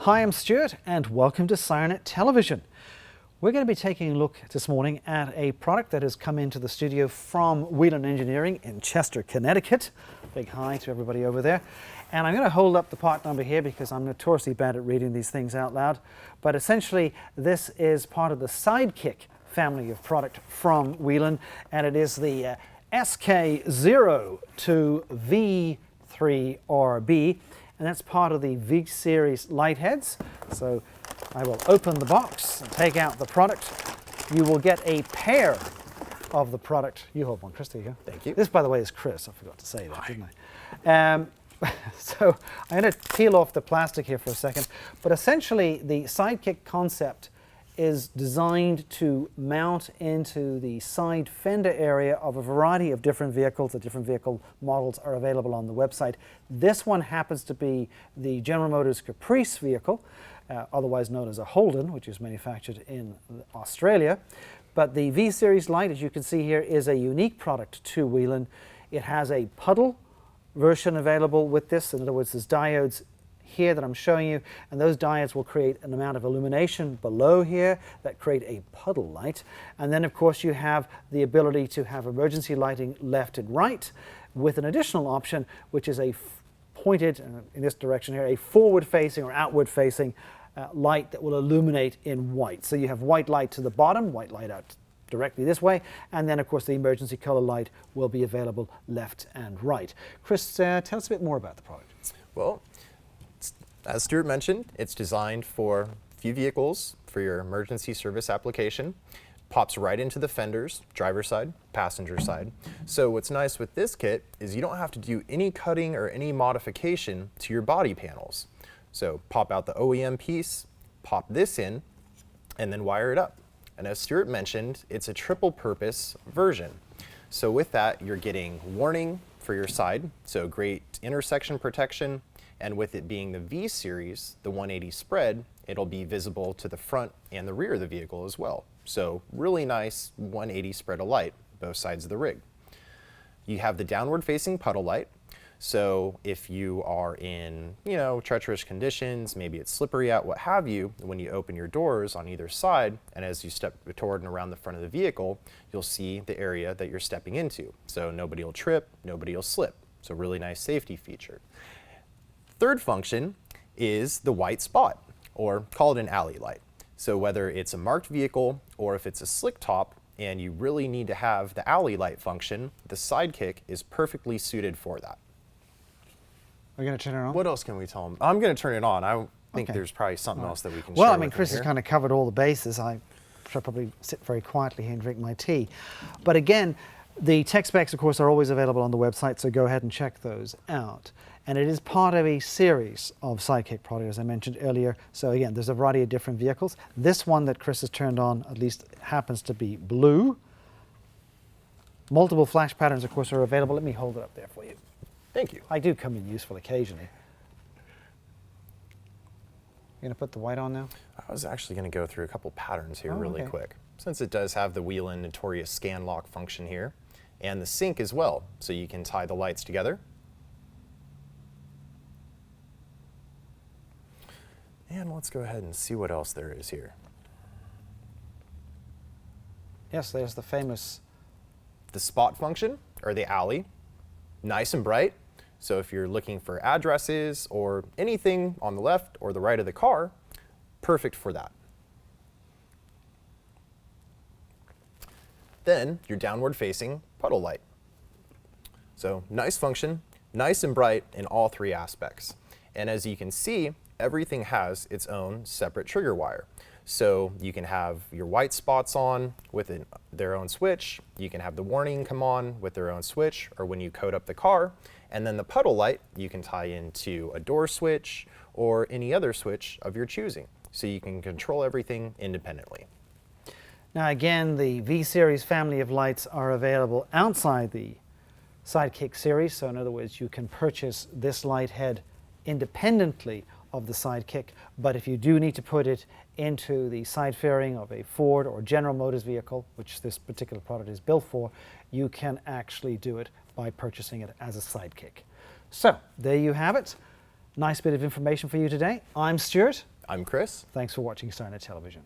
Hi, I'm Stuart and welcome to SIRENNET Television. We're going to be taking a look this morning at a product that has come into the studio from Whelen Engineering in Chester, Connecticut. Big hi to everybody over there. And I'm going to hold up the part number here because I'm notoriously bad at reading these things out loud. But essentially, this is part of the SideKick family of product from Whelen, and it is the SK0 to V3RB. And that's part of the V Series lightheads. So I will open the box and take out the product. You will get a pair of the product. You hold one, Chris, there you go. Thank you. This, by the way, is Chris. I forgot to say that, didn't I? So I'm going to peel off the plastic here for a second. But essentially, the SideKick concept is designed to mount into the side fender area of a variety of different vehicles. The different vehicle models are available on the website. This one happens to be the General Motors Caprice vehicle, otherwise known as a Whelen, which is manufactured in Australia. But the V Series light, as you can see here, is a unique product to Whelen. It has a Puddle version available with this. In other words, there's diodes here that I'm showing you, and those diodes will create an amount of illumination below here that create a puddle light. And then of course you have the ability to have emergency lighting left and right with an additional option, which is a pointed, in this direction here, a forward facing or outward facing light that will illuminate in white. So you have white light to the bottom, white light out directly this way, and then of course the emergency color light will be available left and right. Chris, tell us a bit more about the product. Well, as Stuart mentioned, it's designed for few vehicles for your emergency service application. Pops right into the fenders, driver's side, passenger side. So what's nice with this kit is you don't have to do any cutting or any modification to your body panels. So pop out the OEM piece, pop this in, and then wire it up. And as Stuart mentioned, it's a triple purpose version. So with that, you're getting warning for your side, so great intersection protection. And with it being the V Series, the 180 spread, it'll be visible to the front and the rear of the vehicle as well. So really nice 180 spread of light, both sides of the rig. You have the downward facing puddle light. So if you are in, treacherous conditions, maybe it's slippery out, what have you, when you open your doors on either side, and as you step toward and around the front of the vehicle, you'll see the area that you're stepping into. So nobody will trip, nobody will slip. So really nice safety feature. Third function is the white spot, or call it an alley light. So whether it's a marked vehicle or if it's a slick top and you really need to have the alley light function, the SideKick is perfectly suited for that. Are you going to turn it on? What else can we tell them? I'm going to turn it on. I think Okay. There's probably something else that we can share. Well, I mean, with Chris them has here. kind of covered all the bases. I should probably sit very quietly here and drink my tea. But again, the tech specs, of course, are always available on the website, so go ahead and check those out. And it is part of a series of SideKick products, as I mentioned earlier. So again, there's a variety of different vehicles. This one that Chris has turned on, at least, happens to be blue. Multiple flash patterns, of course, are available. Let me hold it up there for you. Thank you. I do come in useful occasionally. You going to put the white on now? I was actually going to go through a couple patterns here Oh, really okay. quick, since it does have the Whelen notorious scan lock function here, and the sync as well, so you can tie the lights together. And let's go ahead and see what else there is here. Yes, there's the famous. The spot function, or the alley, nice and bright. So if you're looking for addresses or anything on the left or the right of the car, perfect for that. Then your downward facing puddle light. So nice function, nice and bright in all three aspects. And as you can see, everything has its own separate trigger wire. So you can have your white spots on with their own switch. You can have the warning come on with their own switch, or when you code up the car. And then the puddle light, you can tie into a door switch or any other switch of your choosing. So you can control everything independently. Now again, the V Series family of lights are available outside the SideKick series. So in other words, you can purchase this light head independently of the SideKick, but if you do need to put it into the side fairing of a Ford or General Motors vehicle, which this particular product is built for, you can actually do it by purchasing it as a SideKick. So there you have it. Nice bit of information for you today. I'm Stuart. I'm Chris. Thanks for watching SIRENNET Television.